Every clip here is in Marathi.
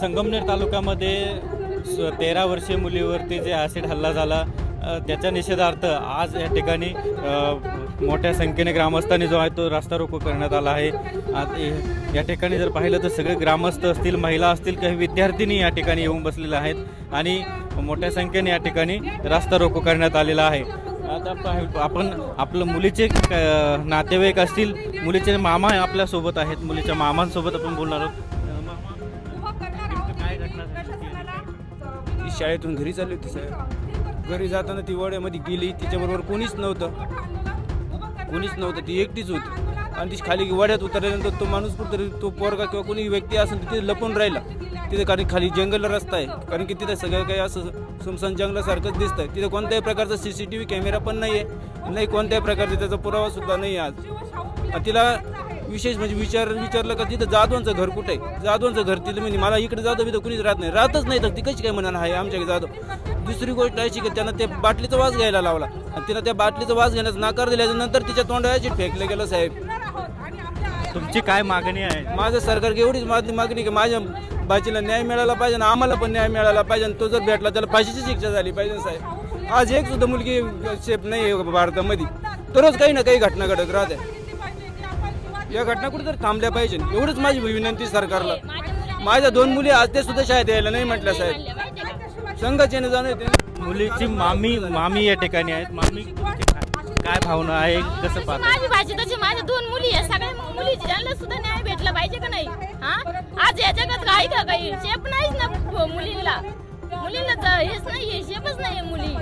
संगमनेर तालुक्यामध्ये 13 वर्षीय मुलीवरती जे ॲसिड हल्ला झाला त्याच्या निषेधार्थ आज या ठिकाणी मोठ्या संख्येने ग्रामस्थांनी जो आहे तो रास्ता रोको करण्यात आला आहे। या ठिकाणी जर पाहिलं तर सगळे ग्रामस्थ असतील, महिला असतील, काही विद्यार्थिनी या ठिकाणी येऊन बसलेल्या आहेत आणि मोठ्या संख्येने या ठिकाणी रास्ता रोको करण्यात आलेला आहे। आता आपण आपलं मुलीचे नातेवाईक असतील, मुलीचे मामा आपल्यासोबत आहेत, मुलीच्या मामांसोबत आपण बोलणार आहोत। काय घटना झाली? ती शाळेतून घरी चालली होती साहेब। घरी जाताना ती वड्यामध्ये गेली, तिच्याबरोबर कोणीच नव्हतं, ती एकटीच होती आणि ती खाली वड्यात उतरल्यानंतर तो माणूस कुठतरी, तो पोरगा किंवा कोणी व्यक्ती असेल तिथे लपून राहिला तिथे, कारण खाली जंगल रस्ता आहे, कारण की तिथे सगळं काही असं सुमसान जंगलासारखंच दिसतंय। तिथे कोणत्याही प्रकारचा CCTV कॅमेरा पण नाही आहे, नाही कोणत्याही प्रकारचा त्याचा पुरावा सुद्धा नाही आज। तिला विशेष म्हणजे विचारलं का तिथं जाधवांचं घर कुठे आहे, जाधवांचं घर तिला म्हणजे मला इकडे जाधव इथं कुणीच राहतच नाही, तर ती कशी काय म्हणणार आहे आमच्याकडे जाधव। दुसरी गोष्ट अशी की त्यानं ते बाटलीचा वास घ्यायला लावला आणि तिला त्या बाटलीचा वास घेण्यास नकार दिल्यानंतर तिच्या तोंडाची फेकलं गेलं साहेब। तुमची काय मागणी आहे? माझं सरकारकडे एवढीच मागणी की माझ्या बाचीला न्याय मिळाला पाहिजे आणि आम्हाला पण न्याय मिळाला पाहिजे, आणि तो जर भेटला त्याला फाशीची शिक्षा झाली पाहिजे साहेब। आज एक सुद्धा मुलगी सेफ नाही आहे भारतामध्ये, तरच काही ना काही घटना घडत राहते। या घटना कुठेतरी थांबल्या पाहिजे, एवढंच माझी विनंती सरकारला। माझ्या 2 मुली आज ते सुद्धा शाळेत यायला नाही म्हटलं साहेब, संघाचे जाणं येते। मुलीची मामी या ठिकाणी आहेत। मामी काय भावना आहे, कसं पाहता? माझी भाजी तशी माझ्या 2 मुली आहे, सगळ्या मुलीची त्यांना सुद्धा न्याय भेटला पाहिजे का नाही? आज या जगात काही का काही शेप नाहीच ना मुलींना हेच नाहीये, शेपच नाहीये मुली।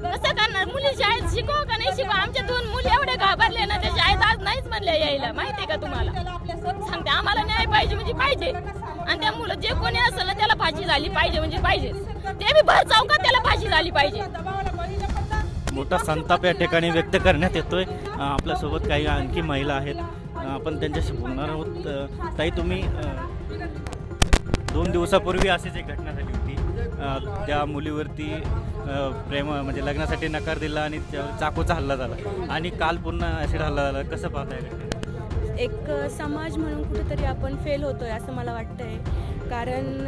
कसं करणार? मुली शाळेत शिकव का नाही शिकव? आमच्या 2 मुली एवढे घाबरले ना, त्या शाळेत आज नाहीच म्हणल्या यायला, माहितीये का तुम्हाला? सांगते आम्हाला न्याय पाहिजे म्हणजे पाहिजे, आणि त्या मुलं जे कोणी असेल ना त्याला फाशी झाली पाहिजे म्हणजे पाहिजे, ते बी भर चौकात त्याला फाशी झाली पाहिजे। मोठा संताप या ठिकाणी व्यक्त करण्यात येतोय। आपल्यासोबत काही आणखी महिला आहेत, आपण त्यांच्याशी बोलणार आहोत। ताई, तुम्ही 2 दिवसापूर्वी अशीच एक घटना झाली होती, त्या मुलीवरती प्रेम म्हणजे लग्नासाठी नकार दिला आणि चाकूचा हल्ला झाला आणि काल पुन्हा ॲसिड हल्ला झाला, कसं पाहताय? एक समाज म्हणून कुठेतरी आपण फेल होतोय असं मला वाटतंय, कारण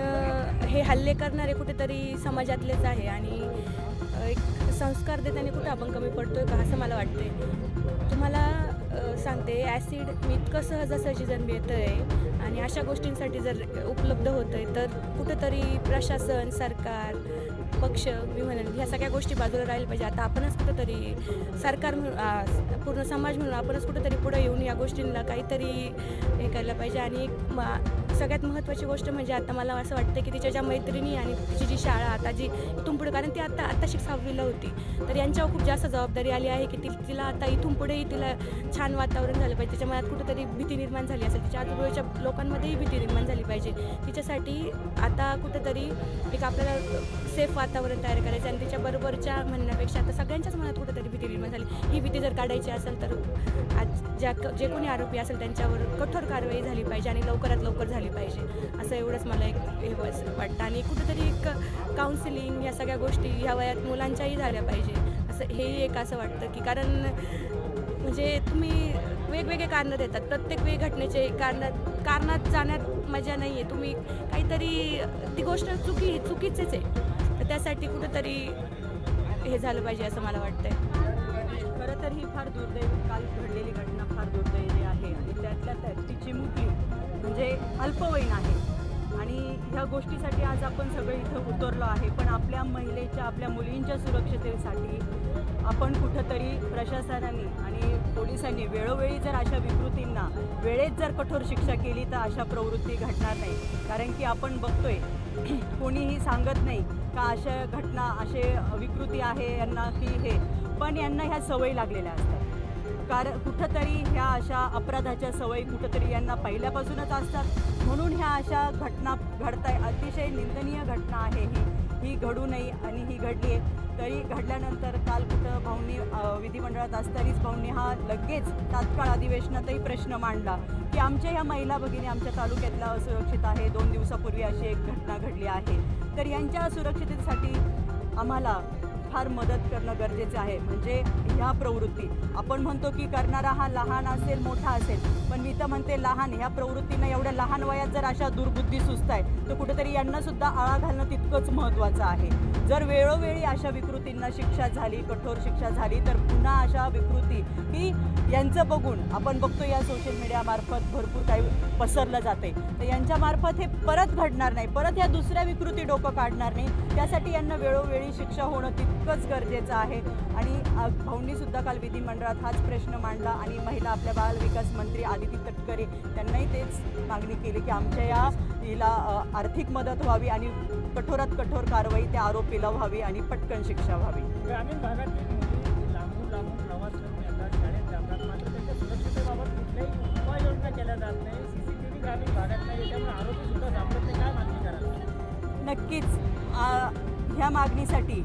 हे हल्ले करणारे कुठेतरी समाजातलेच आहे आणि एक संस्कार देताना कुठं आपण कमी पडतोय का असं मला वाटतंय। तुम्हाला सांगते, ॲसिड मी इतकं सहजासहजी जर मिळतं आहे आणि अशा गोष्टींसाठी जर उपलब्ध होतं आहे तर कुठंतरी प्रशासन, सरकार, पक्ष, मी म्हणेन ह्या सगळ्या गोष्टी बाजूला राहिल्या पाहिजे। आता आपणच कुठंतरी सरकार म्हणून, पूर्ण समाज म्हणून आपणच कुठंतरी पुढे येऊन या गोष्टींना काहीतरी हे करायला पाहिजे। आणि एक सगळ्यात महत्त्वाची गोष्ट म्हणजे आता मला असं वाटतं की तिच्या ज्या मैत्रिणी आणि तिची जी शाळा आता जी इथून पुढे, कारण ती आत्ताशी 6वीला होती, तर यांच्यावर खूप जास्त जबाबदारी आली आहे की तिला आता इथून पुढेही तिला छान वातावरण झालं पाहिजे, तिच्या मनात कुठेतरी भीती निर्माण झाली असेल, तिच्या आजूबाजूच्या लोकांमध्येही भीती निर्माण झाली पाहिजे। तिच्यासाठी आता कुठेतरी एक आपल्याला सेफ वातावरण तयार करायचं आणि तिच्याबरोबरच्या म्हणण्यापेक्षा आता सगळ्यांच्याच मनात कुठेतरी भीती निर्माण झाली। ही भीती जर काढायची असेल तर आज जे कोणी आरोपी असेल त्यांच्यावर कठोर कारवाई झाली पाहिजे आणि लवकरात लवकर झाली पाहिजे, असं एवढंच मला एक हे वाटतं। आणि कुठेतरी एक काउन्सिलिंग या सगळ्या गोष्टी ह्या वयात मुलांच्याही झाल्या पाहिजे, असं हेही एक असं वाटतं की कारण म्हणजे तुम्ही वेगवेगळे कारणं देतात, प्रत्येक वेळी घटनेचे कारणात जाण्यात मजा नाही आहे, तुम्ही काहीतरी ती गोष्ट चुकीचीच आहे, तर त्यासाठी कुठंतरी हे झालं पाहिजे असं मला वाटतंय। खरं तर ही फार दुर्दैवी, काल घडलेली घटना फार दुर्दैवी आहे आणि त्यातल्या त्यात तिची मुलगी म्हणजे अल्पवयीन आहे आणि ह्या गोष्टीसाठी आज आपण सगळे इथं उतरलो आहे। पण आपल्या महिलेच्या, आपल्या मुलींच्या सुरक्षतेसाठी आपण कुठंतरी प्रशासनाने आणि पोलिसांनी वेळोवेळी जर अशा विकृतींना वेळेत जर कठोर शिक्षा केली तर अशा प्रवृत्ती घडणार नाही, कारण की आपण बघतोय कोणीही सांगत नाही का अशा घटना, असे विकृती आहे यांना की हे, पण यांना ह्या सवयी लागलेल्या असतात, कारण कुठंतरी ह्या अशा अपराधाच्या सवयी कुठंतरी यांना पहिल्यापासूनच असतात, म्हणून ह्या अशा घटना घडताय। अतिशय निंदनीय घटना आहे ही घडू नये आणि ही घडली आहे। तरी घडल्यानंतर काल कुठं भाऊंनी विधिमंडळात असतानाच भाऊंनी हा लगेच तात्काळ अधिवेशनातही प्रश्न मांडला की आमच्या ह्या महिला भगिनी आमच्या तालुक्यातला असुरक्षित आहे, 2 दिवसापूर्वी अशी एक घटना घडली आहे, तर यांच्या सुरक्षिततेसाठी आम्हाला फार मदत करणं गरजेचं आहे. म्हणजे ह्या प्रवृत्ती आपण म्हणतो की करणारा हा लहान असेल मोठा असेल, पण मी तर म्हणते लहान ह्या प्रवृत्तीनं एवढ्या लहान वयात जर अशा दुर्बुद्धी सुचत आहे तर कुठेतरी यांना सुद्धा आळा घालणं तितकंच महत्त्वाचं आहे. जर वेळोवेळी अशा विकृतींना शिक्षा झाली, कठोर शिक्षा झाली, तर पुन्हा अशा विकृती की यांचं बघून आपण बघतो या सोशल मीडियामार्फत भरपूर काही पसरलं जाते, तर यांच्यामार्फत हे परत घडणार नाही, परत ह्या दुसऱ्या विकृती डोकं काढणार नाही. त्यासाठी यांना वेळोवेळी शिक्षा होणं तितकंच गरजेचं आहे. आणि भाऊंनी सुद्धा काल विधिमंडळात हाच प्रश्न मांडला आणि महिला आपल्या बाल विकास मंत्री आदिती तटकरे त्यांनाही तेच मागणी केली की आमच्या या हिला आर्थिक मदत व्हावी आणि कठोरात कठोर कारवाई त्या आरोपीला व्हावी आणि पटकन शिक्षा व्हावी. ग्रामीण भागातील मुली लांबून लांबून प्रवास करून येतात, शाळेत जातात, मात्र त्यांच्या सुरक्षितेबाबत कुठल्याही उपाययोजना केल्या जात नाही. CCTV ग्रामीण भागात नाही, त्यामुळे आरोपी सुद्धा सापडत नाही. काय मागणी कराल? नक्कीच ह्या मागणीसाठी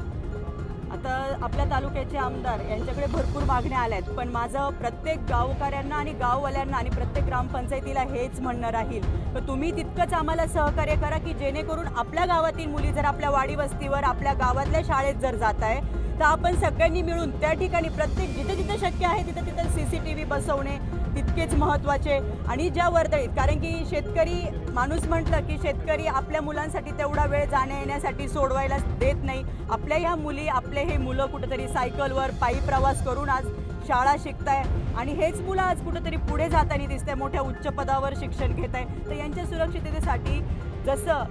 आता आपल्या तालुक्याचे आमदार यांच्याकडे भरपूर मागण्या आल्या आहेत, पण माझं प्रत्येक गावकऱ्यांना आणि गाववाल्यांना आणि प्रत्येक ग्रामपंचायतीला हेच म्हणणं राहील तर तुम्ही तितकंच आम्हाला सहकार्य करा की जेणेकरून आपल्या गावातील मुली जर आपल्या वाडी वस्तीवर आपल्या गावातल्या शाळेत जर जात आहे तर आपण सगळ्यांनी मिळून त्या ठिकाणी प्रत्येक जिथे जिथे शक्य आहे तिथे तिथे CCTV बसवणे तितकेच महत्त्वाचे. आणि ज्या वर्दळीत, कारण की शेतकरी माणूस म्हटलं की शेतकरी आपल्या मुलांसाठी तेवढा वेळ जाण्या येण्यासाठी सोडवायला देत नाही. आपल्या ह्या मुली आपले हे मुलं कुठेतरी सायकलवर पायी प्रवास करून आज शाळा शिकताय आणि हेच मुलं आज कुठेतरी पुढे जाताना दिसतंय, मोठ्या उच्च पदावर शिक्षण घेत आहे. तर यांच्या सुरक्षिततेसाठी जसं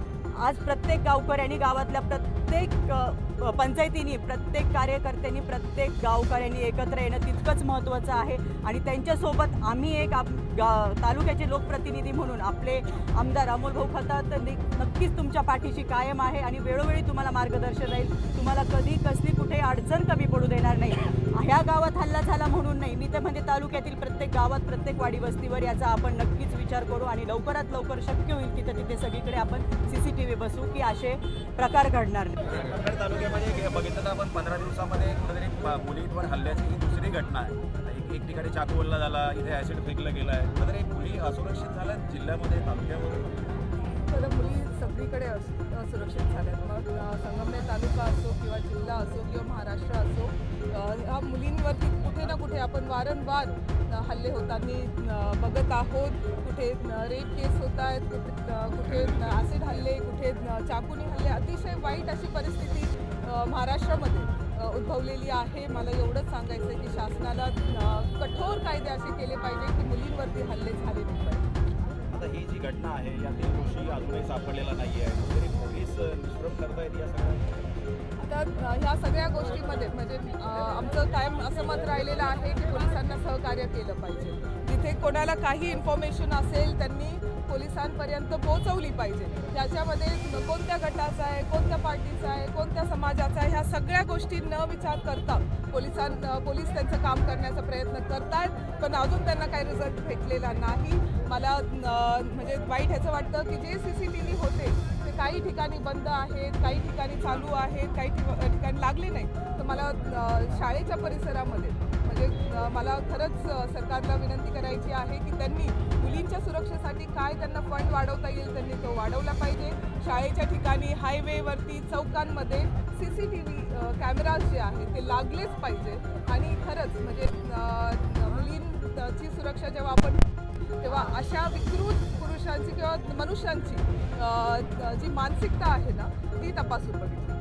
आज प्रत्येक गावकऱ्यांनी गावातल्या प्रत्येक पंचायतींनी प्रत्येक कार्यकर्त्यांनी प्रत्येक गावकऱ्यांनी एकत्र येणं तितकंच महत्त्वाचं आहे. आणि त्यांच्यासोबत आम्ही एक तालुक्याचे लोकप्रतिनिधी म्हणून आपले आमदार अमोल भाऊ खताळ तर नक्कीच तुमच्या पाठीशी कायम आहे आणि वेळोवेळी तुम्हाला मार्गदर्शन राहील. तुम्हाला कधी कसली कुठे अडचण कमी पडू देणार नाही. ह्या गावात हल्ला झाला म्हणून नाही, मी तर म्हणजे तालुक्यातील प्रत्येक गावात प्रत्येक वाडी वस्तीवर याचा आपण नक्कीच विचार करू आणि लवकरात लवकर शक्य होईल तिथे तिथे सगळीकडे आपण CCTV बसवू की असे प्रकार घडणार नाही. नांदेड तालुक्यामध्ये बघितलं तर आपण 15 दिवसामध्ये कुठेतरी मुलींवर हल्ल्याची ही दुसरी घटना आहे. एक ठिकाणी चाकू हल्ला झाला, इथे ॲसिड फेकलं गेलं आहे. तर हे मुली असुरक्षित झाल्या जिल्ह्यामध्ये, तालुक्यामध्ये. तर मुली सगळीकडे असुरक्षित झाल्यात. मग संगमनेर तालुका असो किंवा जिल्हा असो किंवा महाराष्ट्र असो, ह्या मुलींवरती कुठे ना कुठे आपण वारंवार हल्ले होताना बघत आहोत. कुठे रेप केस होत आहेत, कुठे ॲसिड हल्ले, कुठे चाकूनी हल्ले. अतिशय वाईट अशी परिस्थिती महाराष्ट्रामध्ये उद्भवलेली आहे. मला एवढंच सांगायचं आहे की शासनाला कठोर कायदे असे केले पाहिजे की मुलींवरती हल्ले झाले नाही पाहिजे. आता ही जी घटना आहे यातील दोषी अजूनही सापडलेला नाही आहे, तरी पोलीस निष्प्रभ करतायत या सगळ्या. आता ह्या सगळ्या गोष्टीमध्ये म्हणजे आमचं कायम असं मत राहिलेलं आहे की पोलिसांना सहकार्य केलं पाहिजे. जिथे कोणाला काही इन्फॉर्मेशन असेल त्यांनी पोलिसांपर्यंत पोहोचवली पाहिजे. त्याच्यामध्ये कोणत्या गटाचा आहे, कोणत्या पार्टीचा आहे, कोणत्या समाजाचा आहे, ह्या सगळ्या गोष्टी न विचार करता पोलीस त्यांचं काम करण्याचा प्रयत्न करतात, पण अजून त्यांना काही रिझल्ट भेटलेला नाही. मला म्हणजे वाईट ह्याचं वाटतं की जे CCTV होते ते काही ठिकाणी बंद आहेत, काही ठिकाणी चालू आहेत, काही ठिकाणी लागले नाही. तर मला शाळेच्या परिसरामध्ये म्हणजे मला खरंच सरकारला विनंती करायची आहे की त्यांनी मुलींच्या सुरक्षेसाठी काय त्यांना फंड वाढवता येईल त्यांनी तो वाढवला पाहिजे. शाळेच्या ठिकाणी, हायवेवरती, चौकांमध्ये CCTV कॅमेराज जे आहेत ते लागलेच पाहिजे. आणि खरंच म्हणजे मुलींची सुरक्षा जेव्हा आपण तेव्हा अशा विकृत पुरुषांची किंवा मनुष्यांची जी मानसिकता आहे ना ती तपासून बघितली.